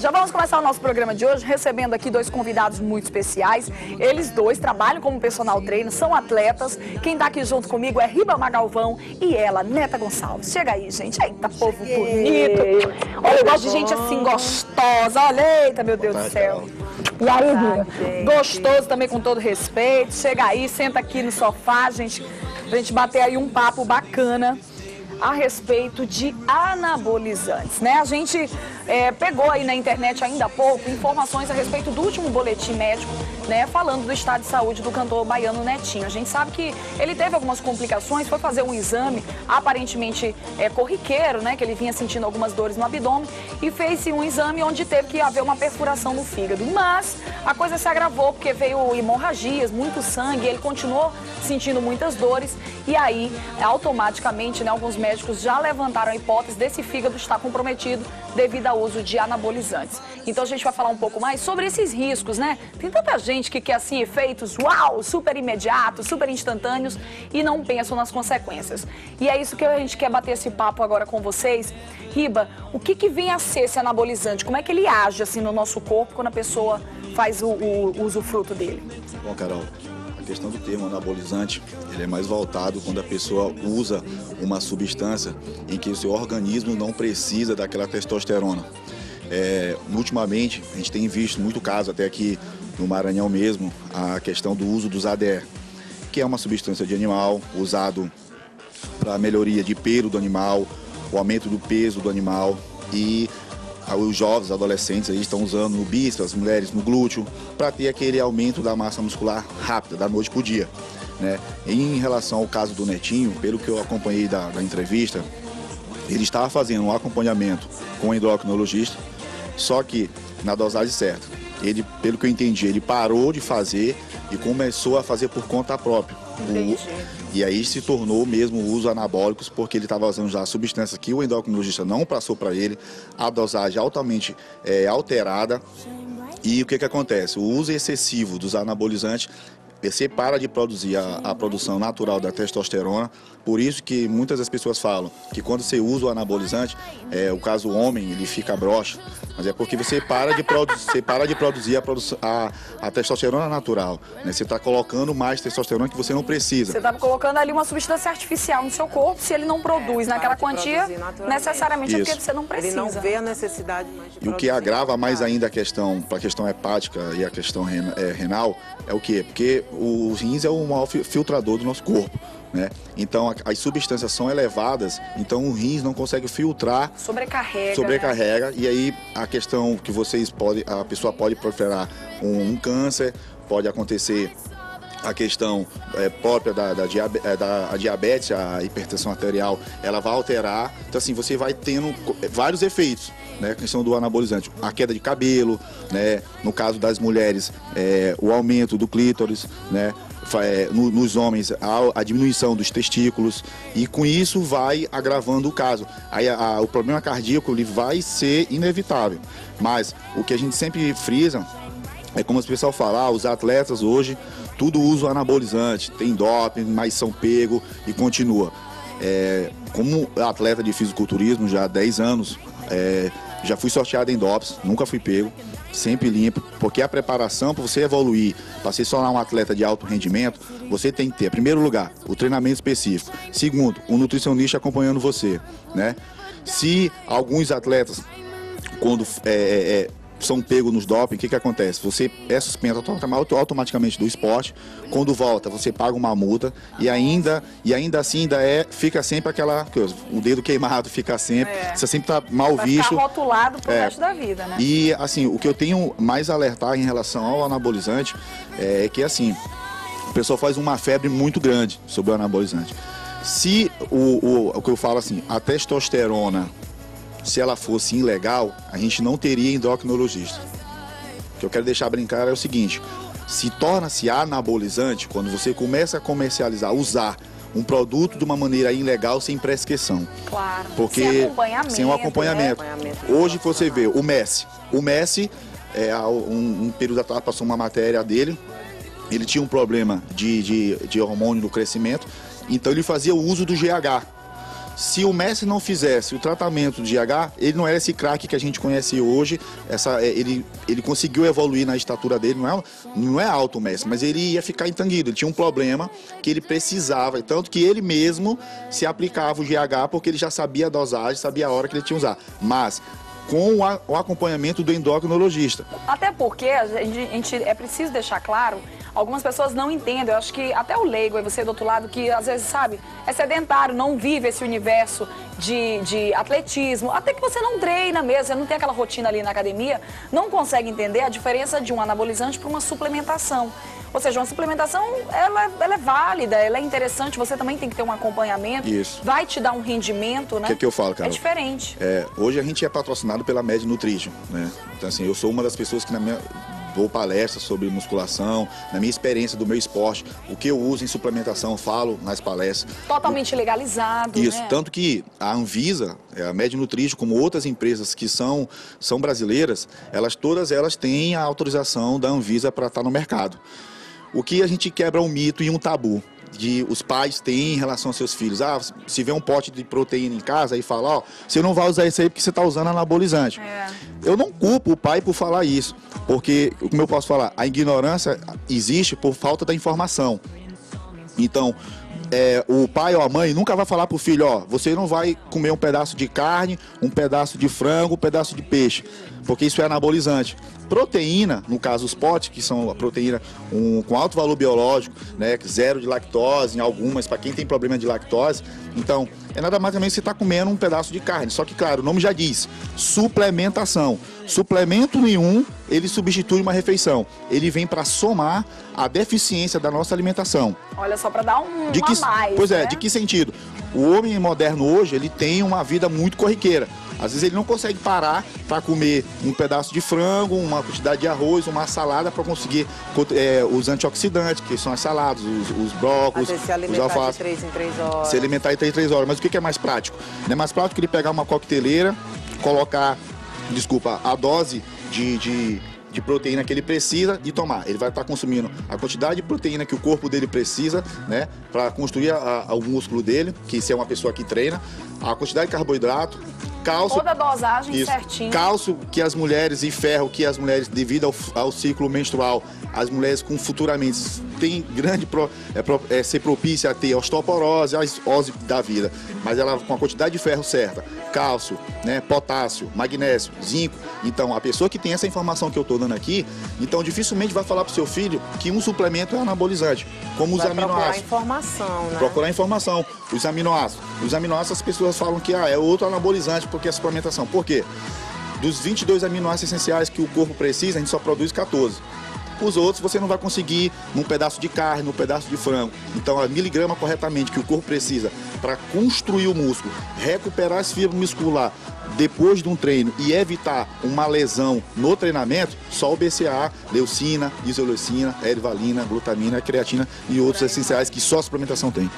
Já vamos começar o nosso programa de hoje recebendo aqui dois convidados muito especiais. Eles dois trabalham como personal trainer, são atletas. Quem está aqui junto comigo é Ribamar Galvão e ela, Neta Gonçalves. Chega aí, gente. Eita, povo bonito. Olha, eu gosto de gente assim, gostosa. Olha, eita, meu Deus do céu. E aí, Riba? Gostoso também, com todo respeito. Chega aí, senta aqui no sofá, gente, pra gente bater aí um papo bacana a respeito de anabolizantes, né? A gente pegou aí na internet ainda há pouco informações a respeito do último boletim médico, né? Falando do estado de saúde do cantor baiano Netinho. A gente sabe que ele teve algumas complicações, foi fazer um exame aparentemente corriqueiro, né? Que ele vinha sentindo algumas dores no abdômen e fez um exame onde teve que haver uma perfuração no fígado. Mas a coisa se agravou porque veio hemorragias, muito sangue, ele continuou sentindo muitas dores e aí automaticamente, né, alguns médicos já levantaram a hipótese desse fígado estar comprometido devido ao uso de anabolizantes. Então a gente vai falar um pouco mais sobre esses riscos, né? Tem tanta gente que quer assim efeitos, uau, super imediatos, super instantâneos e não pensam nas consequências. E é isso que a gente quer bater esse papo agora com vocês. Riba, o que vem a ser esse anabolizante? Como é que ele age assim no nosso corpo quando a pessoa faz o usufruto dele? Bom, Carol, a questão do termo anabolizante, ele é mais voltado quando a pessoa usa uma substância em que o seu organismo não precisa daquela testosterona. Ultimamente, a gente tem visto muito caso, até aqui no Maranhão mesmo, a questão do uso dos ADR, que é uma substância de animal usado para a melhoria de pelo do animal, o aumento do peso do animal e os jovens, adolescentes aí estão usando no bíceps, as mulheres no glúteo, para ter aquele aumento da massa muscular rápida, da noite para o dia, né? Em relação ao caso do Netinho, pelo que eu acompanhei da entrevista, ele estava fazendo um acompanhamento com o endocrinologista, só que na dosagem certa. Ele, pelo que eu entendi, ele parou de fazer e começou a fazer por conta própria. E aí se tornou mesmo o uso anabólicos, porque ele estava usando já a substância que o endocrinologista não passou para ele, a dosagem altamente alterada. E o que acontece? O uso excessivo dos anabolizantes, você para de produzir a produção natural da testosterona. Por isso que muitas das pessoas falam que quando você usa o anabolizante, o caso o homem, ele fica broxa, mas é porque você para de produzir a testosterona natural, né? Você está colocando mais testosterona que você não precisa. Você está colocando ali uma substância artificial no seu corpo, se ele não produz naquela quantia, necessariamente é porque você não precisa. Ele não vê a necessidade mais de E o que agrava mais ainda a questão, para a questão hepática e a questão renal, é o quê? Porque os rins é o maior filtrador do nosso corpo, né? Então as substâncias são elevadas, então o rins não consegue filtrar, sobrecarrega, né? E aí a questão que a pessoa pode proliferar um câncer, pode acontecer a questão própria da diabetes, a hipertensão arterial, ela vai alterar. Então assim, você vai tendo vários efeitos, né? A questão do anabolizante, a queda de cabelo, né? No caso das mulheres, o aumento do clítoris, né? Nos homens, a diminuição dos testículos, e com isso vai agravando o caso. Aí o problema cardíaco ele vai ser inevitável, mas o que a gente sempre frisa é como o pessoal fala, os atletas hoje tudo usa anabolizante, tem doping, mas são pego e continua. Como atleta de fisiculturismo já há 10 anos, já fui sorteado em doping, nunca fui pego, sempre limpo, porque a preparação para você evoluir, para se tornar um atleta de alto rendimento, você tem que ter, em primeiro lugar, o treinamento específico. Segundo, um nutricionista acompanhando você, né? Se alguns atletas, quando são pegos nos doping, o que acontece? Você é suspenso automaticamente do esporte. Quando volta, você paga uma multa e ainda assim fica sempre aquela coisa, o dedo queimado fica sempre, você sempre está mal vai visto. Ficar rotulado pro resto da vida, né? E assim, o que eu tenho mais a alertar em relação ao anabolizante é que assim, o pessoal faz uma febre muito grande sobre o anabolizante. Se o que eu falo assim, a testosterona, se ela fosse ilegal, a gente não teria endocrinologista. O que eu quero deixar brincar é o seguinte, se torna-se anabolizante quando você começa a comercializar, usar um produto de uma maneira ilegal sem prescrição. Claro, porque sem um acompanhamento. Hoje você vê o Messi, um período atrás passou uma matéria dele, ele tinha um problema de hormônio no crescimento, então ele fazia o uso do GH. Se o Messi não fizesse o tratamento de IH, ele não era esse craque que a gente conhece hoje. Ele conseguiu evoluir na estatura dele, não é alto o Messi, mas ele ia ficar entanguido. Ele tinha um problema que ele precisava, tanto que ele mesmo se aplicava o GH porque ele já sabia a dosagem, sabia a hora que ele tinha que usar. Mas com o acompanhamento do endocrinologista. Até porque é preciso deixar claro, algumas pessoas não entendem, eu acho que até o leigo, você do outro lado, que às vezes, sabe, é sedentário, não vive esse universo de atletismo, até que você não treina mesmo, você não tem aquela rotina ali na academia, não consegue entender a diferença de um anabolizante para uma suplementação. Ou seja, uma suplementação, ela é válida, ela é interessante, você também tem que ter um acompanhamento. Isso. Vai te dar um rendimento, né? O que eu falo, cara? É diferente. Hoje a gente é patrocinado pela Med Nutrition, né? Então, assim, eu sou uma das pessoas que dou palestras sobre musculação, na minha experiência do meu esporte, o que eu uso em suplementação, falo nas palestras. Totalmente legalizado, Isso, né? Tanto que a Anvisa, a Med Nutrition, como outras empresas que são brasileiras, todas elas têm a autorização da Anvisa para estar no mercado. O que a gente quebra um mito e um tabu de os pais têm em relação aos seus filhos. Se vê um pote de proteína em casa e fala, você não vai usar isso aí porque você está usando anabolizante. Eu não culpo o pai por falar isso, porque, como eu posso falar, a ignorância existe por falta da informação. Então, o pai ou a mãe nunca vai falar para o filho, você não vai comer um pedaço de carne, um pedaço de frango, um pedaço de peixe, porque isso é anabolizante. Proteína, no caso os potes, que são a proteína com alto valor biológico, né, zero de lactose em algumas, para quem tem problema de lactose, então é nada mais também que você está comendo um pedaço de carne. Só que, claro, o nome já diz, suplementação. Suplemento nenhum, ele substitui uma refeição. Ele vem para somar a deficiência da nossa alimentação. Olha só, para dar a mais. Pois né? De que sentido? O homem moderno hoje, ele tem uma vida muito corriqueira. Às vezes ele não consegue parar para comer um pedaço de frango, uma quantidade de arroz, uma salada para conseguir os antioxidantes, que são as saladas, os brócolis, se alimentar os alfaces. De 3 em 3 horas. Se alimentar de 3 em 3 horas. Mas o que é mais prático? Não é mais prático ele pegar uma coqueteleira, colocar, a dose de proteína que ele precisa de tomar. Ele vai estar consumindo a quantidade de proteína que o corpo dele precisa, né, para construir o músculo dele, que se é uma pessoa que treina, a quantidade de carboidrato, cálcio... Toda a dosagem certinho. Cálcio que as mulheres e ferro que as mulheres, devido ao ciclo menstrual, as mulheres com futuramente tem grande ser propícia a ter osteoporose, a osteoporose da vida, mas ela com a quantidade de ferro certa, cálcio, né, potássio, magnésio, zinco. Então, a pessoa que tem essa informação que eu estou dando aqui, então dificilmente vai falar para o seu filho que um suplemento é anabolizante, como os aminoácidos. Procurar informação, né? Procurar informação. Os aminoácidos. Os aminoácidos, as pessoas falam que é outro anabolizante porque é suplementação. Por quê? Dos 22 aminoácidos essenciais que o corpo precisa, a gente só produz 14. Os outros você não vai conseguir num pedaço de carne, num pedaço de frango. Então, a miligrama corretamente que o corpo precisa para construir o músculo, recuperar as fibras musculares depois de um treino e evitar uma lesão no treinamento, só o BCAA, leucina, isoleucina, erivalina, glutamina, creatina e outros essenciais que só a suplementação tem.